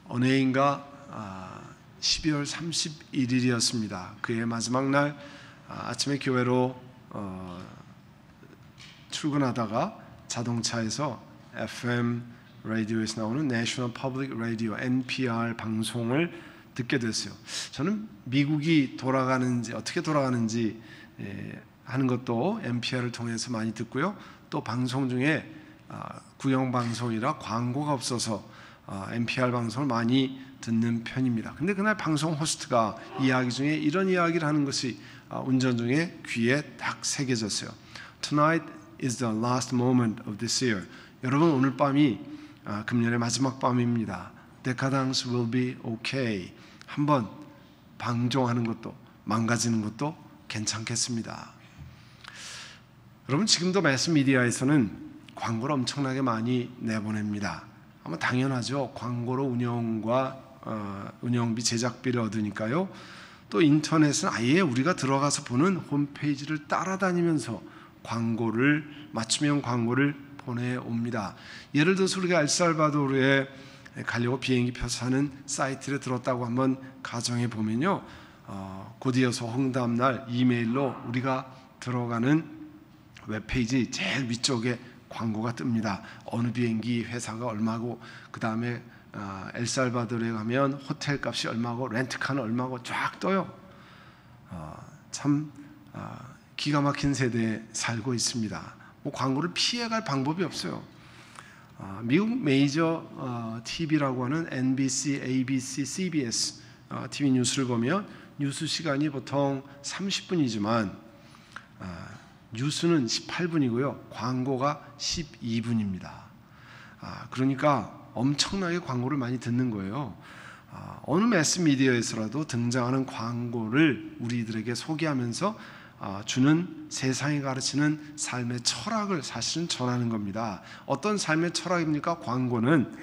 어느 해인가 12월 31일이었습니다. 그의 마지막 날 아침에 교회로 출근하다가 자동차에서 FM 라디오에서 나오는 National Public Radio (NPR) 방송을 듣게 됐어요. 저는 미국이 돌아가는지 어떻게 돌아가는지 하는 것도 NPR을 통해서 많이 듣고요. 또 방송 중에 구형 방송이라 광고가 없어서 NPR 방송을 많이 듣는 편입니다. 근데 그날 방송 호스트가 이야기 중에 이런 이야기를 하는 것이 운전 중에 귀에 딱 새겨졌어요. Tonight is the last moment of this year. 여러분, 오늘 밤이 금년의 마지막 밤입니다. Decadence will be okay. 한번 방종하는 것도 망가지는 것도 괜찮겠습니다. 여러분, 지금도 매스미디어에서는 광고를 엄청나게 많이 내보냅니다. 아마 당연하죠. 광고로 운영비 제작비를 얻으니까요. 또 인터넷은 아예 우리가 들어가서 보는 홈페이지를 따라다니면서 맞춤형 광고를 보내옵니다. 예를 들어서 우리가 엘살바도르에 가려고 비행기 표 사는 사이트를 들었다고 한번 가정해 보면요, 곧이어서 홍다음날 이메일로 우리가 들어가는 웹페이지 제일 위쪽에 광고가 뜹니다. 어느 비행기 회사가 얼마고, 그 다음에 엘살바도르에 가면 호텔 값이 얼마고, 렌트카는 얼마고 쫙 떠요. 참 기가 막힌 세대에 살고 있습니다. 광고를 피해갈 방법이 없어요. 미국 메이저 TV라고 하는 NBC, ABC, CBS TV 뉴스를 보면 뉴스 시간이 보통 30분이지만 뉴스는 18분이고요. 광고가 12분입니다. 그러니까 엄청나게 광고를 많이 듣는 거예요. 어느 매스미디어에서라도 등장하는 광고를 우리들에게 소개하면서 주는 세상이 가르치는 삶의 철학을 사실은 전하는 겁니다. 어떤 삶의 철학입니까? 광고는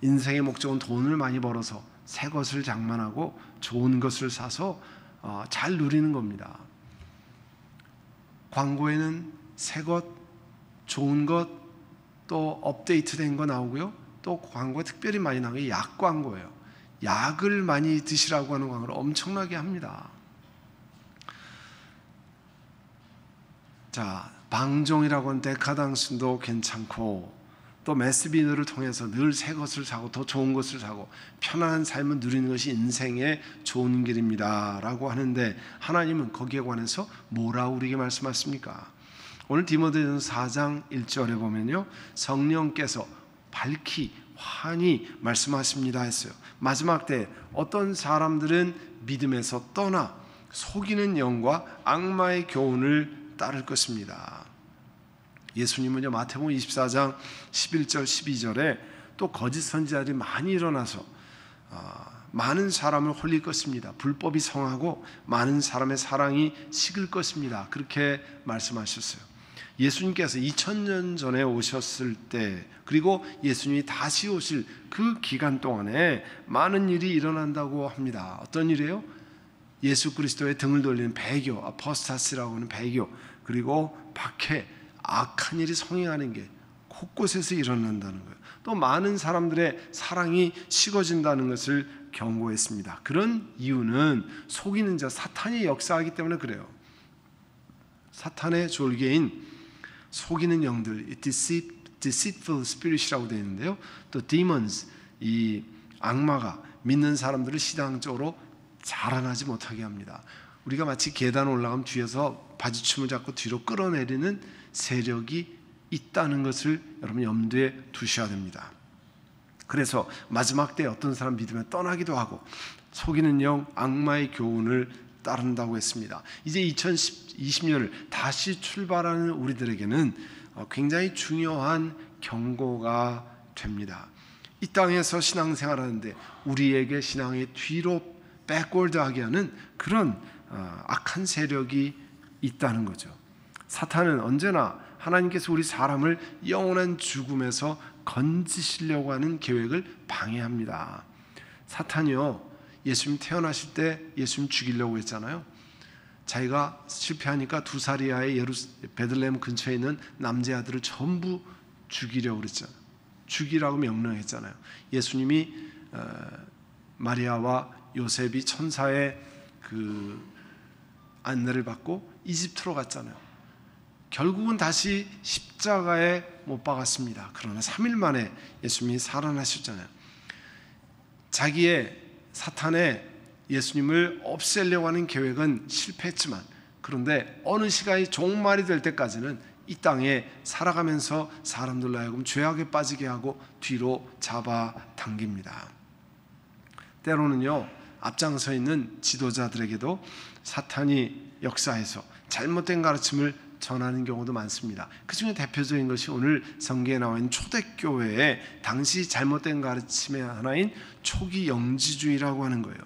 인생의 목적은 돈을 많이 벌어서 새 것을 장만하고 좋은 것을 사서 잘 누리는 겁니다. 광고에는 새 것, 좋은 것, 또 업데이트된 거 나오고요. 또 광고가 특별히 많이 나오는 게 약 광고예요. 약을 많이 드시라고 하는 광고를 엄청나게 합니다. 자, 방종이라고 하는 데카당스도 괜찮고, 또 매스비너를 통해서 늘 새 것을 사고 더 좋은 것을 사고 편안한 삶을 누리는 것이 인생의 좋은 길입니다 라고 하는데, 하나님은 거기에 관해서 뭐라고 우리에게 말씀하십니까? 오늘 디모데전서 4장 1절에 보면요, 성령께서 밝히 환히 말씀하십니다 했어요. 마지막 때 어떤 사람들은 믿음에서 떠나 속이는 영과 악마의 교훈을 따를 것입니다. 예수님은요, 마태복음 24장 11절 12절에 또 거짓 선지자들이 많이 일어나서 많은 사람을 홀릴 것입니다. 불법이 성하고 많은 사람의 사랑이 식을 것입니다. 그렇게 말씀하셨어요. 예수님께서 2000년 전에 오셨을 때, 그리고 예수님이 다시 오실 그 기간 동안에 많은 일이 일어난다고 합니다. 어떤 일이에요? 예수 그리스도의 등을 돌리는 배교, 아포스타시라고 하는 배교, 그리고 박해, 악한 일이 성행하는 게 곳곳에서 일어난다는 거예요. 또 많은 사람들의 사랑이 식어진다는 것을 경고했습니다. 그런 이유는 속이는 자 사탄이 역사하기 때문에 그래요. 사탄의 졸개인 속이는 영들, deceitful spirit이라고 되어 있는데요, 또 demons, 이 악마가 믿는 사람들을 신앙적으로 자라나지 못하게 합니다. 우리가 마치 계단 올라가면 뒤에서 바지춤을 잡고 뒤로 끌어내리는 세력이 있다는 것을 여러분 염두에 두셔야 됩니다. 그래서 마지막 때에 어떤 사람 믿음에 떠나기도 하고 속이는 영, 악마의 교훈을 따른다고 했습니다. 이제 2020년을 다시 출발하는 우리들에게는 굉장히 중요한 경고가 됩니다. 이 땅에서 신앙생활하는데 우리에게 신앙의 뒤로 백워드하게 하는 그런 악한 세력이 있다는 거죠. 사탄은 언제나 하나님께서 우리 사람을 영원한 죽음에서 건지시려고 하는 계획을 방해합니다. 사탄이요, 예수님 태어나실 때 예수님 죽이려고 했잖아요. 자기가 실패하니까 두사리아의 베들레헴 근처에 있는 남자 아들을 전부 죽이려고 그랬잖아요. 죽이라고 명령했잖아요. 예수님이 마리아와 요셉이 천사의 안내를 받고 이집트로 갔잖아요. 결국은 다시 십자가에 못 박았습니다. 그러나 3일 만에 예수님이 살아나셨잖아요. 자기의 사탄의 예수님을 없애려고 하는 계획은 실패했지만, 그런데 어느 시간이 종말이 될 때까지는 이 땅에 살아가면서 사람들로 하여금 죄악에 빠지게 하고 뒤로 잡아당깁니다. 때로는요, 앞장서 있는 지도자들에게도 사탄이 역사해서 잘못된 가르침을 전하는 경우도 많습니다. 그 중에 대표적인 것이 오늘 성경에 나와 있는 초대교회의 당시 잘못된 가르침의 하나인 초기 영지주의라고 하는 거예요.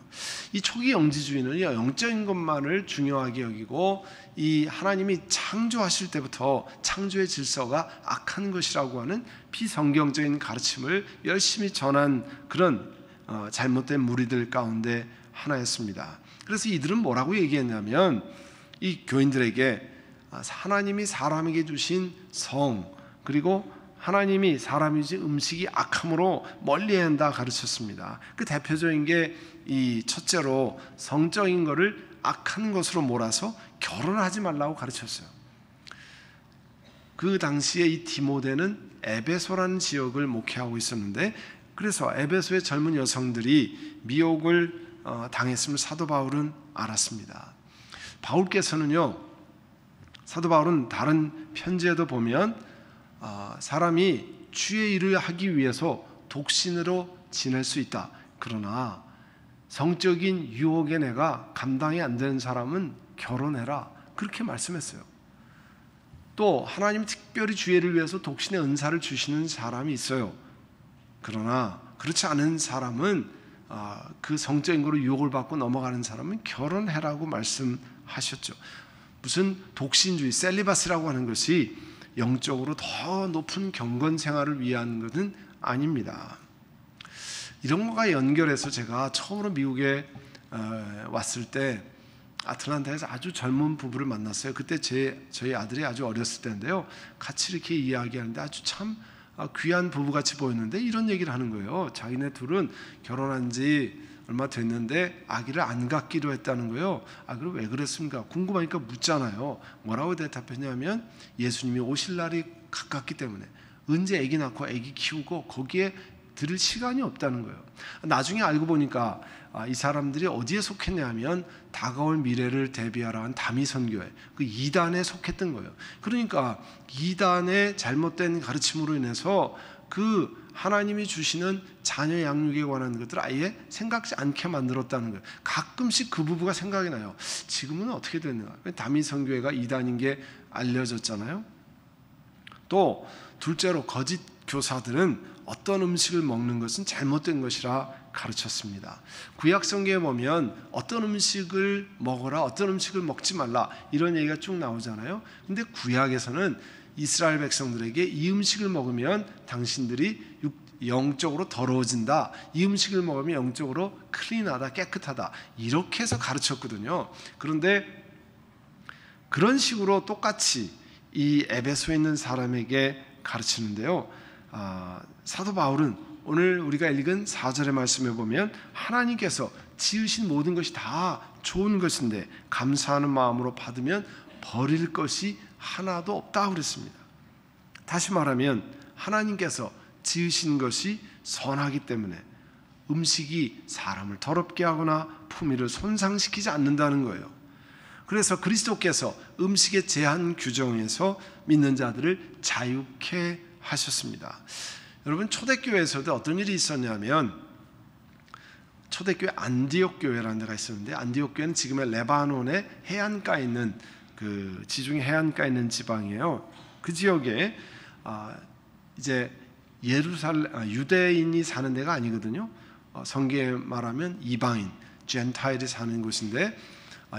이 초기 영지주의는 영적인 것만을 중요하게 여기고, 이 하나님이 창조하실 때부터 창조의 질서가 악한 것이라고 하는 비성경적인 가르침을 열심히 전한 그런 잘못된 무리들 가운데 하나였습니다. 그래서 이들은 뭐라고 얘기했냐면, 이 교인들에게 하나님이 사람에게 주신 성, 그리고 하나님이 사람이 주신 음식이 악함으로 멀리해야 한다 가르쳤습니다. 그 대표적인 게 이 첫째로 성적인 것을 악한 것으로 몰아서 결혼하지 말라고 가르쳤어요. 그 당시에 이 디모데는 에베소라는 지역을 목회하고 있었는데, 그래서 에베소의 젊은 여성들이 미혹을 당했음을 사도 바울은 알았습니다. 사도 바울은 다른 편지에도 보면 사람이 주의 일을 하기 위해서 독신으로 지낼 수 있다. 그러나 성적인 유혹에 내가 감당이 안 되는 사람은 결혼해라. 그렇게 말씀했어요. 또 하나님 특별히 주의 일을 위해서 독신의 은사를 주시는 사람이 있어요. 그러나 그렇지 않은 사람은 그 성적인 거로 유혹을 받고 넘어가는 사람은 결혼해라고 말씀하셨죠. 무슨 독신주의, 셀리바스라고 하는 것이 영적으로 더 높은 경건 생활을 위한 것은 아닙니다. 이런 것과 연결해서 제가 처음으로 미국에 왔을 때 아틀란타에서 아주 젊은 부부를 만났어요. 그때 저희 아들이 아주 어렸을 때인데요. 같이 이렇게 이야기하는데 아주 참 귀한 부부같이 보였는데 이런 얘기를 하는 거예요. 자기네 둘은 결혼한 지 얼마 됐는데 아기를 안 갖기로 했다는 거예요. 그럼 왜 그랬습니까? 궁금하니까 묻잖아요. 뭐라고 대답했냐면, 예수님이 오실 날이 가깝기 때문에 언제 아기 낳고 아기 키우고 거기에 들을 시간이 없다는 거예요. 나중에 알고 보니까 이 사람들이 어디에 속했냐면 다가올 미래를 대비하라 한 다미선교회, 그 이단에 속했던 거예요. 그러니까 이단의 잘못된 가르침으로 인해서 그 하나님이 주시는 자녀 양육에 관한 것들을 아예 생각지 않게 만들었다는 거예요. 가끔씩 그 부부가 생각이 나요. 지금은 어떻게 됐는가? 다미선교회가 이단인 게 알려졌잖아요. 또 둘째로 거짓 교사들은 어떤 음식을 먹는 것은 잘못된 것이라 가르쳤습니다. 구약 성경에 보면 어떤 음식을 먹어라, 어떤 음식을 먹지 말라 이런 얘기가 쭉 나오잖아요. 근데 구약에서는 이스라엘 백성들에게 이 음식을 먹으면 당신들이 영적으로 더러워진다, 이 음식을 먹으면 영적으로 클린하다, 깨끗하다, 이렇게 해서 가르쳤거든요. 그런데 그런 식으로 똑같이 이 에베소에 있는 사람에게 가르치는데요. 사도 바울은 오늘 우리가 읽은 4절의 말씀에 보면 하나님께서 지으신 모든 것이 다 좋은 것인데 감사하는 마음으로 받으면 버릴 것이 하나도 없다고 그랬습니다. 다시 말하면 하나님께서 지으신 것이 선하기 때문에 음식이 사람을 더럽게 하거나 품위를 손상시키지 않는다는 거예요. 그래서 그리스도께서 음식의 제한 규정에서 믿는 자들을 자유케 하셨습니다. 여러분, 초대교회에서도 어떤 일이 있었냐면, 초대교회 안디옥 교회라는 데가 있었는데, 안디옥 교회는 지금의 레바논의 해안가에 있는 그 지중해 해안가에 있는 지방이에요. 그 지역에 이제 유대인이 사는 데가 아니거든요. 성경에 말하면 이방인, 젠타일이 사는 곳인데,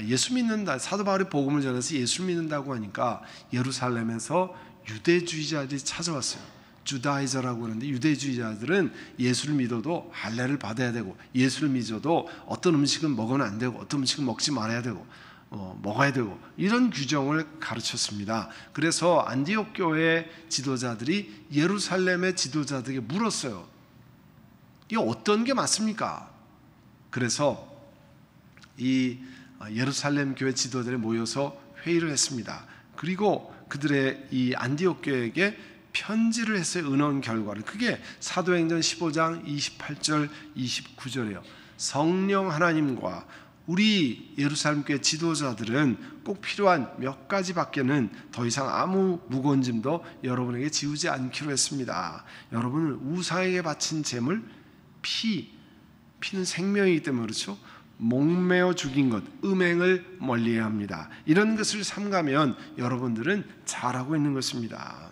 예수 믿는다, 사도 바울이 복음을 전해서 예수 믿는다고 하니까 예루살렘에서 유대주의자들이 찾아왔어요. 주다이저라고 하는데, 유대주의자들은 예수를 믿어도 할례를 받아야 되고, 예수를 믿어도 어떤 음식은 먹으면 안 되고, 어떤 음식은 먹지 말아야 되고, 먹어야 되고, 이런 규정을 가르쳤습니다. 그래서 안디옥 교회 지도자들이 예루살렘의 지도자들에게 물었어요. 이게 어떤 게 맞습니까? 그래서 이 예루살렘 교회 지도자들이 모여서 회의를 했습니다. 그리고 그들의 이 안디옥 교회에게 편지를 했어요. 은원 결과를. 그게 사도행전 15장 28절 29절이에요. 성령 하나님과 우리 예루살렘 교회 지도자들은 꼭 필요한 몇 가지밖에는 더 이상 아무 무거운 짐도 여러분에게 지우지 않기로 했습니다. 여러분은 우상에게 바친 제물, 피는 생명이기 때문에 그렇죠. 목매어 죽인 것, 음행을 멀리해야 합니다. 이런 것을 삼가면 여러분들은 잘하고 있는 것입니다.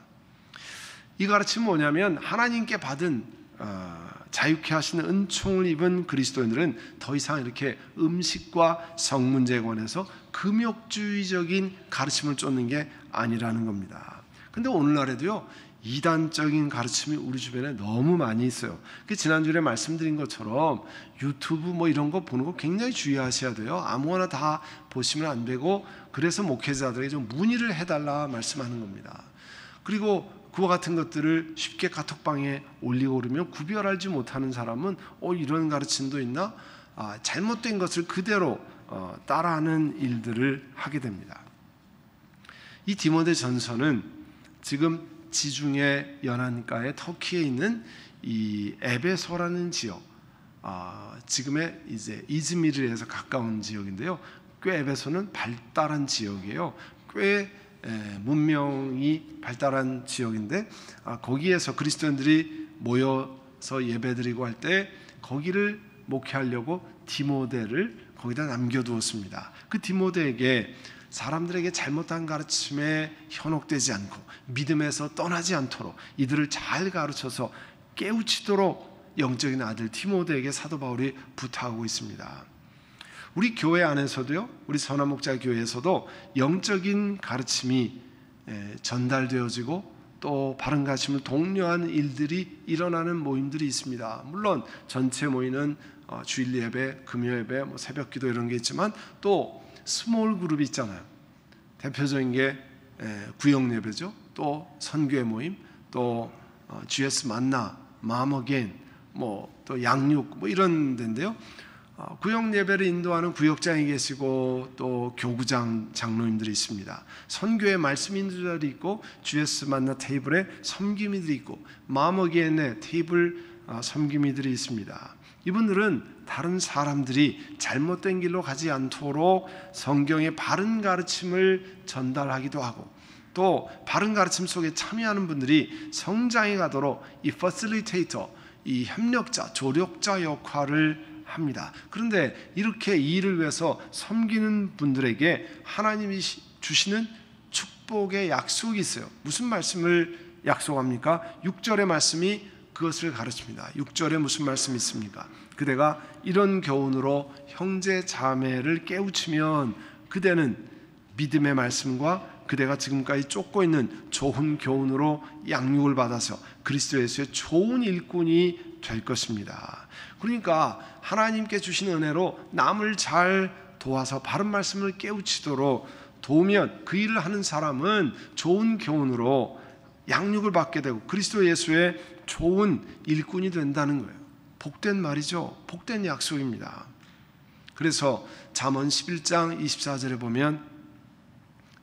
이 가르침은 뭐냐면 하나님께 받은 자유케 하시는 은총을 입은 그리스도인들은 더 이상 이렇게 음식과 성 문제에 관해서 금욕주의적인 가르침을 쫓는 게 아니라는 겁니다. 근데 오늘날에도요, 이단적인 가르침이 우리 주변에 너무 많이 있어요. 지난주에 말씀드린 것처럼 유튜브 뭐 이런 거 보는 거 굉장히 주의하셔야 돼요. 아무거나 다 보시면 안 되고, 그래서 목회자들에게 좀 문의를 해달라 말씀하는 겁니다. 그리고 그와 같은 것들을 쉽게 카톡방에 올리고 그러면 구별하지 못하는 사람은 이런 가르침도 있나? 잘못된 것을 그대로 따라하는 일들을 하게 됩니다. 이 디모데전서는 지금 지중해 연안가의 터키에 있는 이 에베소라는 지역, 지금의 이제 이즈미르에서 가까운 지역인데요. 꽤 에베소는 발달한 지역이에요. 꽤 문명이 발달한 지역인데, 거기에서 그리스도인들이 모여서 예배드리고 할 때 거기를 목회하려고 디모데를 거기다 남겨두었습니다. 그 디모데에게 사람들에게 잘못한 가르침에 현혹되지 않고 믿음에서 떠나지 않도록 이들을 잘 가르쳐서 깨우치도록 영적인 아들 디모데에게 사도 바울이 부탁하고 있습니다. 우리 교회 안에서도요, 우리 선한 목자 교회에서도 영적인 가르침이 전달되어지고 또 바른 가르침을 독려하는 일들이 일어나는 모임들이 있습니다. 물론 전체 모이는 주일 예배, 금요 예배, 뭐 새벽 기도 이런 게 있지만 또 스몰 그룹이 있잖아요. 대표적인 게 구역 예배죠. 또 선교회 모임, 또 GS 만나, 마음어게인, 또 양육 이런 데인데요. 구역 예배를 인도하는 구역장이 계시고 또 교구장 장로님들이 있습니다. 선교회 말씀 인도자들이 있고 GS 만나 테이블에 섬김이들이 있고 마음어게인의 테이블 섬김이들이 있습니다. 이분들은 다른 사람들이 잘못된 길로 가지 않도록 성경의 바른 가르침을 전달하기도 하고, 또 바른 가르침 속에 참여하는 분들이 성장해 가도록 이 퍼실리테이터, 이 협력자, 조력자 역할을 합니다. 그런데 이렇게 이 일을 위해서 섬기는 분들에게 하나님이 주시는 축복의 약속이 있어요. 무슨 말씀을 약속합니까? 6절의 말씀이 그것을 가르칩니다. 6절에 무슨 말씀이 있습니까? 그대가 이런 교훈으로 형제 자매를 깨우치면 그대는 믿음의 말씀과 그대가 지금까지 쫓고 있는 좋은 교훈으로 양육을 받아서 그리스도 예수의 좋은 일꾼이 될 것입니다. 그러니까 하나님께 주신 은혜로 남을 잘 도와서 바른 말씀을 깨우치도록 도우면 그 일을 하는 사람은 좋은 교훈으로 양육을 받게 되고 그리스도 예수의 좋은 일꾼이 된다는 거예요. 복된 말이죠. 복된 약속입니다. 그래서 잠언 11장 24절에 보면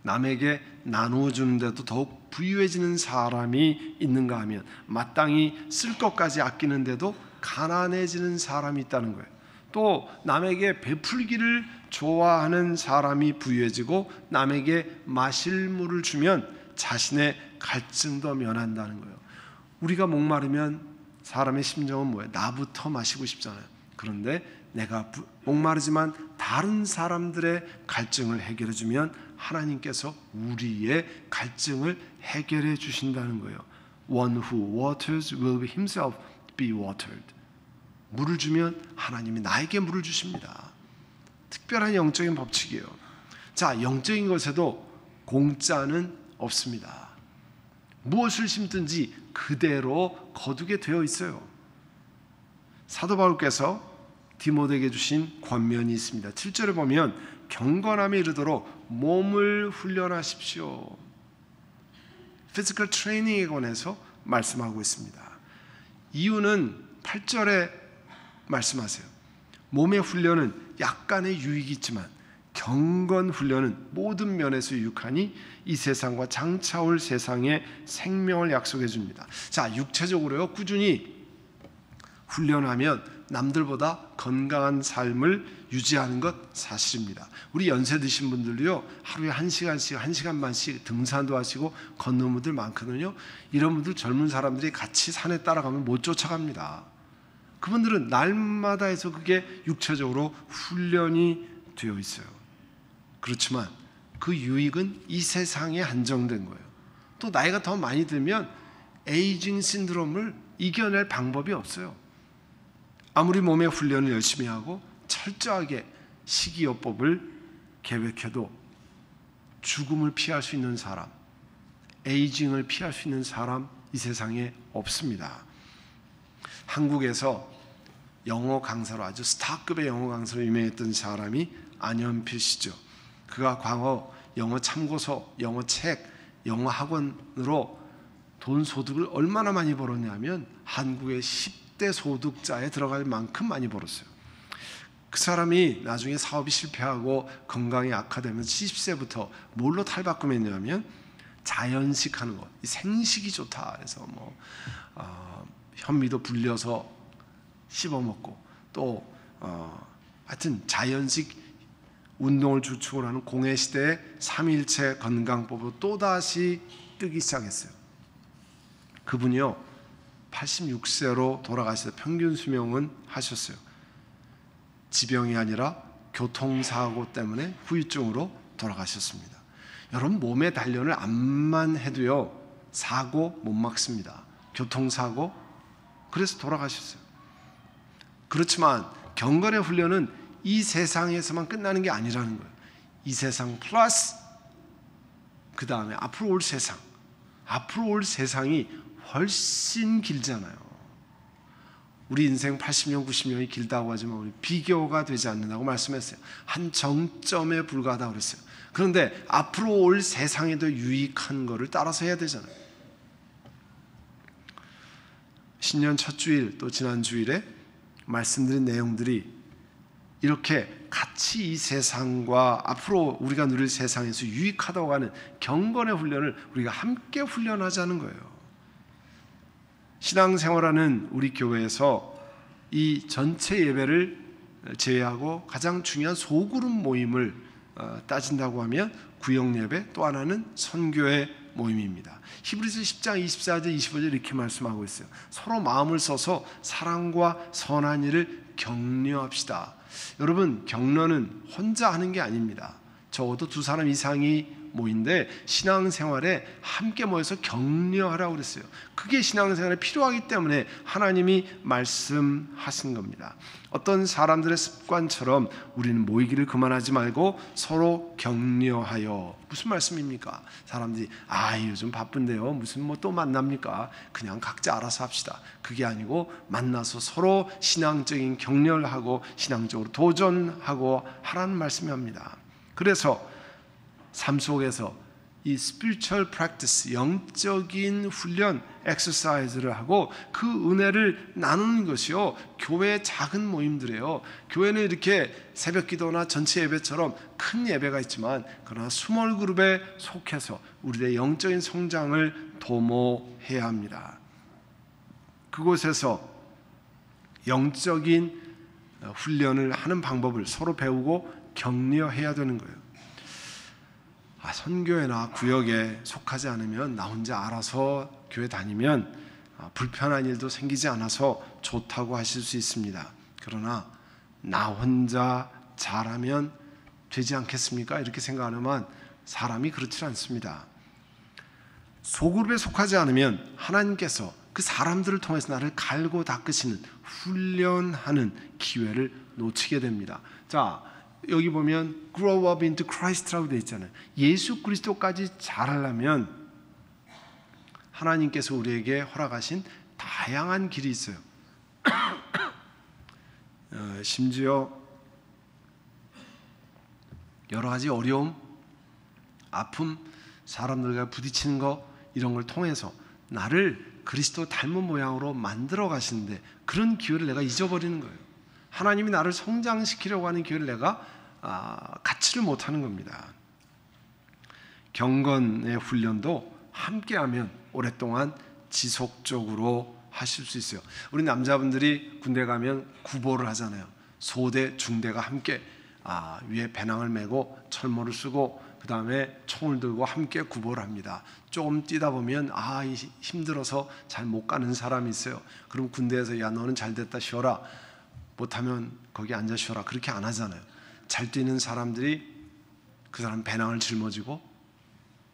남에게 나누어 주는데도 더욱 부유해지는 사람이 있는가 하면 마땅히 쓸 것까지 아끼는데도 가난해지는 사람이 있다는 거예요. 또 남에게 베풀기를 좋아하는 사람이 부유해지고 남에게 마실 물을 주면 자신의 갈증도 면한다는 거예요. 우리가 목마르면 사람의 심정은 뭐예요? 나부터 마시고 싶잖아요. 그런데 내가 목마르지만 다른 사람들의 갈증을 해결해 주면 하나님께서 우리의 갈증을 해결해 주신다는 거예요. One who waters will himself be watered. 물을 주면 하나님이 나에게 물을 주십니다. 특별한 영적인 법칙이에요. 자, 영적인 것에도 공짜는 없습니다. 무엇을 심든지 그대로 거두게 되어 있어요. 사도 바울께서 디모데에게 주신 권면이 있습니다. 7절에 보면 경건함에 이르도록 몸을 훈련하십시오. 피지컬 트레이닝에 관해서 말씀하고 있습니다. 이유는 8절에 말씀하세요. 몸의 훈련은 약간의 유익이 있지만 경건 훈련은 모든 면에서 유익하니 이 세상과 장차올 세상에 생명을 약속해 줍니다. 자, 육체적으로요, 꾸준히 훈련하면 남들보다 건강한 삶을 유지하는 것 사실입니다. 우리 연세 드신 분들도요, 하루에 1시간씩 1시간 반씩 등산도 하시고 걷는 분들 많거든요. 이런 분들, 젊은 사람들이 같이 산에 따라가면 못 쫓아갑니다. 그분들은 날마다 해서 그게 육체적으로 훈련이 되어 있어요. 그렇지만 그 유익은 이 세상에 한정된 거예요. 또 나이가 더 많이 들면 에이징 신드롬을 이겨낼 방법이 없어요. 아무리 몸의 훈련을 열심히 하고 철저하게 식이요법을 계획해도 죽음을 피할 수 있는 사람, 에이징을 피할 수 있는 사람 이 세상에 없습니다. 한국에서 영어 강사로, 아주 스타급의 영어 강사로 유명했던 사람이 안현필 씨죠. 그가 과거 영어 참고서, 영어 책, 영어 학원으로 돈 소득을 얼마나 많이 벌었냐면 한국의 10대 소득자에 들어갈 만큼 많이 벌었어요. 그 사람이 나중에 사업이 실패하고 건강이 악화되면서 70세부터 뭘로 탈바꿈했냐면 자연식 하는 것, 생식이 좋다. 그래서 현미도 불려서 씹어먹고 또 하여튼 자연식 운동을 주축으로 하는 공해시대의 3일체 건강법으로 또다시 뜨기 시작했어요. 그분이요 86세로 돌아가셔서 평균 수명은 하셨어요. 지병이 아니라 교통사고 때문에 후유증으로 돌아가셨습니다. 여러분, 몸의 단련을 암만 해도요 사고 못 막습니다. 교통사고, 그래서 돌아가셨어요. 그렇지만 경건의 훈련은 이 세상에서만 끝나는 게 아니라는 거예요. 이 세상 플러스 그 다음에 앞으로 올 세상, 앞으로 올 세상이 훨씬 길잖아요. 우리 인생 80년, 90년이 길다고 하지만 우리 비교가 되지 않는다고 말씀했어요. 한 정점에 불과하다고 그랬어요. 그런데 앞으로 올 세상에도 유익한 거를 따라서 해야 되잖아요. 신년 첫 주일 또 지난 주일에 말씀드린 내용들이 이렇게 같이 이 세상과 앞으로 우리가 누릴 세상에서 유익하다고 하는 경건의 훈련을 우리가 함께 훈련하자는 거예요. 신앙생활하는 우리 교회에서 이 전체 예배를 제외하고 가장 중요한 소그룹 모임을 따진다고 하면 구역예배, 또 하나는 선교회 모임입니다. 히브리서 10장 24절 25절 이렇게 말씀하고 있어요. 서로 마음을 써서 사랑과 선한 일을 격려합시다. 여러분, 격려는 혼자 하는 게 아닙니다. 적어도 2사람 이상이 모인데 신앙생활에 함께 모여서 격려하라고 그랬어요. 그게 신앙생활에 필요하기 때문에 하나님이 말씀하신 겁니다. 어떤 사람들의 습관처럼 우리는 모이기를 그만하지 말고 서로 격려하여. 무슨 말씀입니까? 사람들이 요즘 바쁜데요, 무슨 또 만납니까? 그냥 각자 알아서 합시다. 그게 아니고 만나서 서로 신앙적인 격려를 하고 신앙적으로 도전하고 하라는 말씀입니다. 그래서 삶 속에서 이 spiritual practice, 영적인 훈련, exercise를 하고 그 은혜를 나누는 것이요, 교회의 작은 모임들이에요. 교회는 이렇게 새벽 기도나 전체 예배처럼 큰 예배가 있지만 그러나 스몰 그룹에 속해서 우리의 영적인 성장을 도모해야 합니다. 그곳에서 영적인 훈련을 하는 방법을 서로 배우고 격려해야 되는 거예요. 선교회나 구역에 속하지 않으면 나 혼자 알아서 교회 다니면 불편한 일도 생기지 않아서 좋다고 하실 수 있습니다. 그러나 나 혼자 잘하면 되지 않겠습니까? 이렇게 생각하면 사람이 그렇지 않습니다. 소그룹에 속하지 않으면 하나님께서 그 사람들을 통해서 나를 갈고 닦으시는, 훈련하는 기회를 놓치게 됩니다. 자, 여기 보면 grow up into Christ라고 되어 있잖아요. 예수 그리스도까지 자라려면 하나님께서 우리에게 허락하신 다양한 길이 있어요. 심지어 여러 가지 어려움, 아픔, 사람들과 부딪히는 것, 이런 걸 통해서 나를 그리스도 닮은 모양으로 만들어 가시는데 그런 기회를 내가 잊어버리는 거예요. 하나님이 나를 성장시키려고 하는 교회를 내가 갖지를 못하는 겁니다. 경건의 훈련도 함께하면 오랫동안 지속적으로 하실 수 있어요. 우리 남자분들이 군대 가면 구보를 하잖아요. 소대, 중대가 함께 위에 배낭을 메고 철모를 쓰고 그 다음에 총을 들고 함께 구보를 합니다. 조금 뛰다 보면 힘들어서 잘 못 가는 사람이 있어요. 그럼 군대에서 야 너는 잘 됐다 쉬어라, 못하면 거기 앉아 쉬어라, 그렇게 안 하잖아요. 잘 뛰는 사람들이 그 사람 배낭을 짊어지고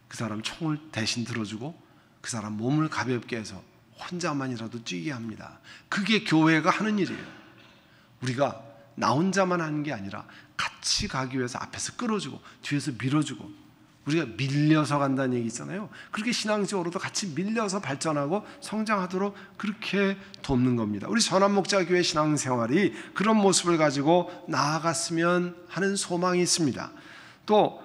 그 사람 총을 대신 들어주고 그 사람 몸을 가볍게 해서 혼자만이라도 뛰게 합니다. 그게 교회가 하는 일이에요. 우리가 나 혼자만 하는 게 아니라 같이 가기 위해서 앞에서 끌어주고 뒤에서 밀어주고, 우리가 밀려서 간다는 얘기 있잖아요. 그렇게 신앙적으로도 같이 밀려서 발전하고 성장하도록 그렇게 돕는 겁니다. 우리 전환목자교회 신앙생활이 그런 모습을 가지고 나아갔으면 하는 소망이 있습니다. 또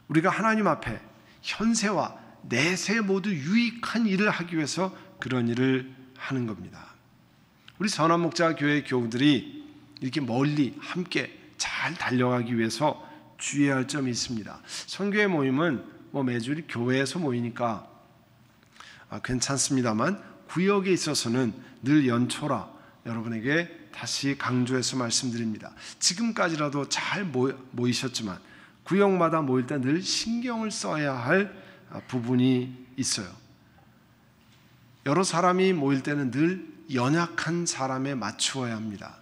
우리가 하나님 앞에 현세와 내세 모두 유익한 일을 하기 위해서 그런 일을 하는 겁니다. 우리 전환목자교회 교우들이 이렇게 멀리 함께 잘 달려가기 위해서 주의해야 할 점이 있습니다. 선교회 모임은 매주 교회에서 모이니까 괜찮습니다만 구역에 있어서는 늘 연초라 여러분에게 다시 강조해서 말씀드립니다. 지금까지라도 잘 모이셨지만 구역마다 모일 때 늘 신경을 써야 할 부분이 있어요. 여러 사람이 모일 때는 늘 연약한 사람에 맞추어야 합니다.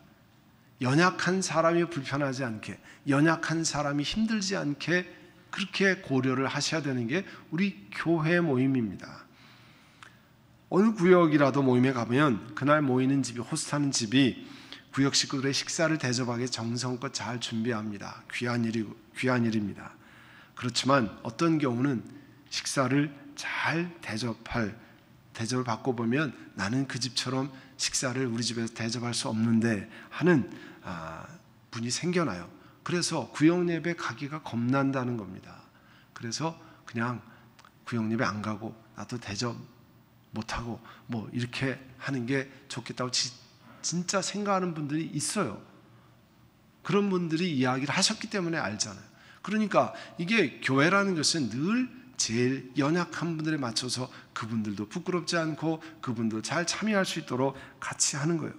연약한 사람이 불편하지 않게, 연약한 사람이 힘들지 않게 그렇게 고려를 하셔야 되는 게 우리 교회 모임입니다. 어느 구역이라도 모임에 가면 그날 모이는 집이, 호스트하는 집이 구역 식구들의 식사를 대접하기 정성껏 잘 준비합니다. 귀한 일입니다. 그렇지만 어떤 경우는 식사를 잘 대접을 받고 보면 나는 그 집처럼 식사를 우리 집에서 대접할 수 없는데 하는 분이 생겨나요. 그래서 구역 예배 가기가 겁난다는 겁니다. 그래서 그냥 구역 예배 안 가고 나도 대접 못하고 이렇게 하는 게 좋겠다고 진짜 생각하는 분들이 있어요. 그런 분들이 이야기를 하셨기 때문에 알잖아요. 그러니까 이게 교회라는 것은 늘 제일 연약한 분들에 맞춰서 그분들도 부끄럽지 않고 그분도 잘 참여할 수 있도록 같이 하는 거예요.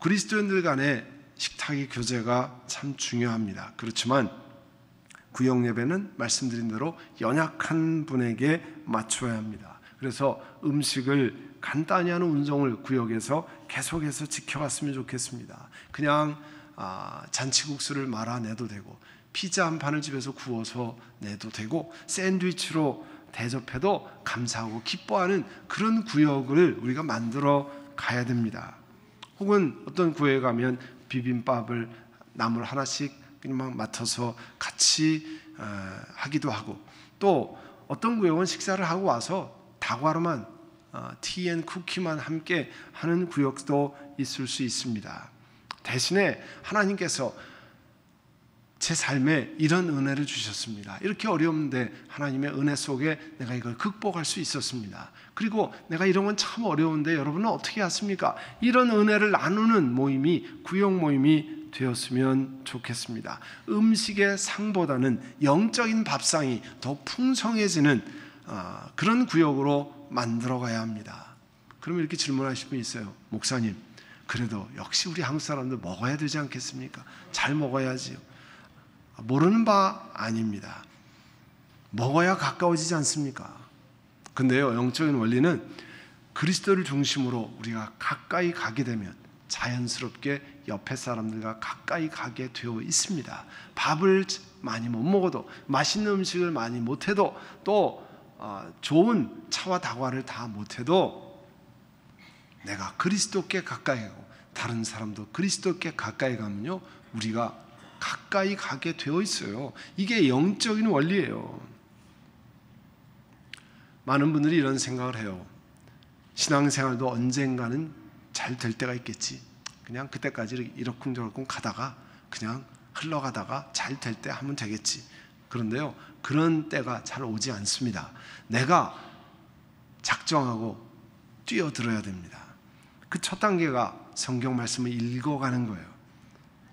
그리스도인들 간의 식탁의 교제가 참 중요합니다. 그렇지만 구역 예배는 말씀드린 대로 연약한 분에게 맞춰야 합니다. 그래서 음식을 간단히 하는 운동을 구역에서 계속해서 지켜갔으면 좋겠습니다. 그냥 잔치국수를 말아내도 되고 피자 한 판을 집에서 구워서 내도 되고 샌드위치로 대접해도 감사하고 기뻐하는 그런 구역을 우리가 만들어 가야 됩니다. 혹은 어떤 구역에 가면 비빔밥을 나물 하나씩 그냥 맡아서 같이 하기도 하고, 또 어떤 구역은 식사를 하고 와서 다과로만 티 앤 쿠키만 함께 하는 구역도 있을 수 있습니다. 대신에 하나님께서 제 삶에 이런 은혜를 주셨습니다. 이렇게 어려운데 하나님의 은혜 속에 내가 이걸 극복할 수 있었습니다. 그리고 내가 이런 건 참 어려운데 여러분은 어떻게 하십니까? 이런 은혜를 나누는 모임이 구역 모임이 되었으면 좋겠습니다. 음식의 상보다는 영적인 밥상이 더 풍성해지는 그런 구역으로 만들어가야 합니다. 그러면 이렇게 질문하실 분이 있어요. 목사님, 그래도 역시 우리 한국 사람들 먹어야 되지 않겠습니까? 잘 먹어야지요. 모르는 바 아닙니다. 먹어야 가까워지지 않습니까? 근데요, 영적인 원리는 그리스도를 중심으로 우리가 가까이 가게 되면 자연스럽게 옆에 사람들과 가까이 가게 되어 있습니다. 밥을 많이 못 먹어도, 맛있는 음식을 많이 못해도, 또 좋은 차와 다과를 다 못해도 내가 그리스도께 가까이 가고 다른 사람도 그리스도께 가까이 가면요, 우리가 가까이 가게 되어 있어요. 이게 영적인 원리예요. 많은 분들이 이런 생각을 해요. 신앙생활도 언젠가는 잘 될 때가 있겠지. 그냥 그때까지 이러쿵저러쿵 가다가 그냥 흘러가다가 잘 될 때 하면 되겠지. 그런데요, 그런 때가 잘 오지 않습니다. 내가 작정하고 뛰어들어야 됩니다. 그 첫 단계가 성경 말씀을 읽어가는 거예요.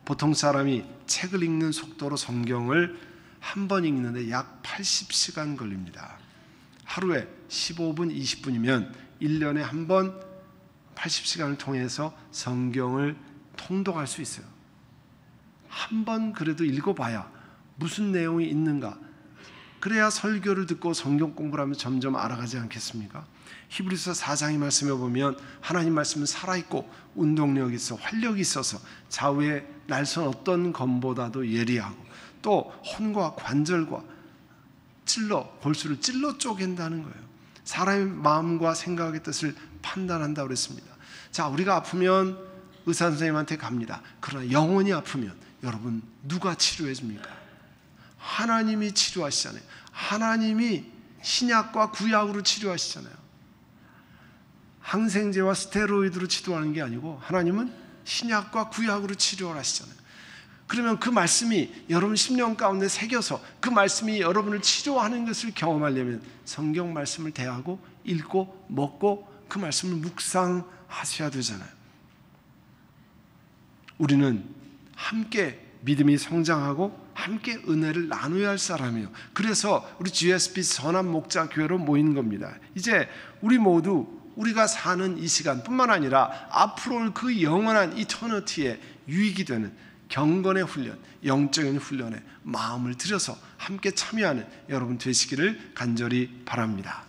보통 사람이 책을 읽는 속도로 성경을 한 번 읽는데 약 80시간 걸립니다. 하루에 15분, 20분이면 1년에 한 번 80시간을 통해서 성경을 통독할 수 있어요. 한 번 그래도 읽어봐야 무슨 내용이 있는가, 그래야 설교를 듣고 성경 공부를 하면 점점 알아가지 않겠습니까? 히브리서 4장의 말씀에 보면 하나님 말씀은 살아있고 운동력이 있어 활력이 있어서 좌우의 날선 어떤 검보다도 예리하고 또 혼과 관절과 골수를 찔러 쪼갠다는 거예요. 사람의 마음과 생각의 뜻을 판단한다고 그랬습니다. 자, 우리가 아프면 의사 선생님한테 갑니다. 그러나 영혼이 아프면 여러분 누가 치료해 줍니까? 하나님이 치료하시잖아요. 하나님이 신약과 구약으로 치료하시잖아요. 항생제와 스테로이드로 치료하는 게 아니고 하나님은 신약과 구약으로 치료를 하시잖아요. 그러면 그 말씀이 여러분 심령 가운데 새겨서 그 말씀이 여러분을 치료하는 것을 경험하려면 성경 말씀을 대하고 읽고 먹고 그 말씀을 묵상하셔야 되잖아요. 우리는 함께 믿음이 성장하고 함께 은혜를 나누어야 할 사람이에요. 그래서 우리 GSP 선한 목자 교회로 모인 겁니다. 이제 우리 모두 우리가 사는 이 시간뿐만 아니라 앞으로 올 그 영원한 이터너티에 유익이 되는 경건의 훈련, 영적인 훈련에 마음을 들여서 함께 참여하는 여러분 되시기를 간절히 바랍니다.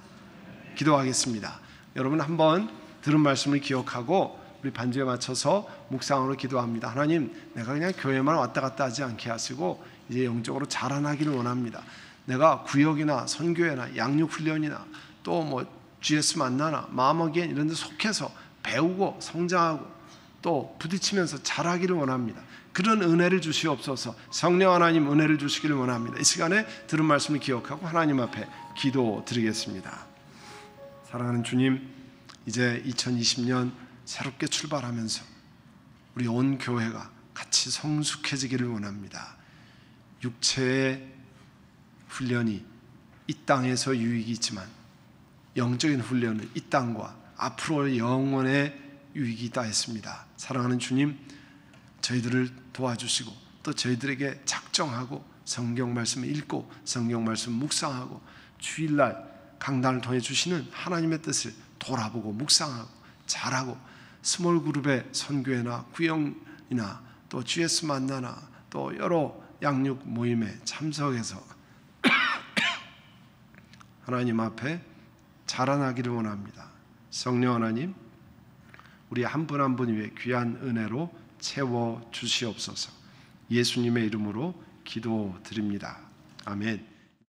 기도하겠습니다. 여러분 한번 들은 말씀을 기억하고 우리 반주에 맞춰서 묵상으로 기도합니다. 하나님, 내가 그냥 교회만 왔다 갔다 하지 않게 하시고 이제 영적으로 자라나기를 원합니다. 내가 구역이나 선교회나 양육훈련이나 또 뭐 GS 만나나 마음어게인 이런 데 속해서 배우고 성장하고 또 부딪히면서 자라기를 원합니다. 그런 은혜를 주시옵소서. 성령 하나님 은혜를 주시기를 원합니다. 이 시간에 들은 말씀을 기억하고 하나님 앞에 기도드리겠습니다. 사랑하는 주님, 이제 2020년 새롭게 출발하면서 우리 온 교회가 같이 성숙해지기를 원합니다. 육체의 훈련이 이 땅에서 유익이 있지만 영적인 훈련은 이 땅과 앞으로 영원의 유익이 있다 했습니다. 사랑하는 주님, 저희들을 도와주시고 또 저희들에게 작정하고 성경 말씀을 읽고 성경 말씀 묵상하고 주일날 강단을 통해 주시는 하나님의 뜻을 돌아보고 묵상하고 잘하고 스몰 그룹의 선교회나 구역이나 또 GS 만나나 또 여러 양육 모임에 참석해서 하나님 앞에 자라나기를 원합니다. 성령 하나님, 우리 한 분 한 분 위에 귀한 은혜로 채워 주시옵소서. 예수님의 이름으로 기도드립니다. 아멘.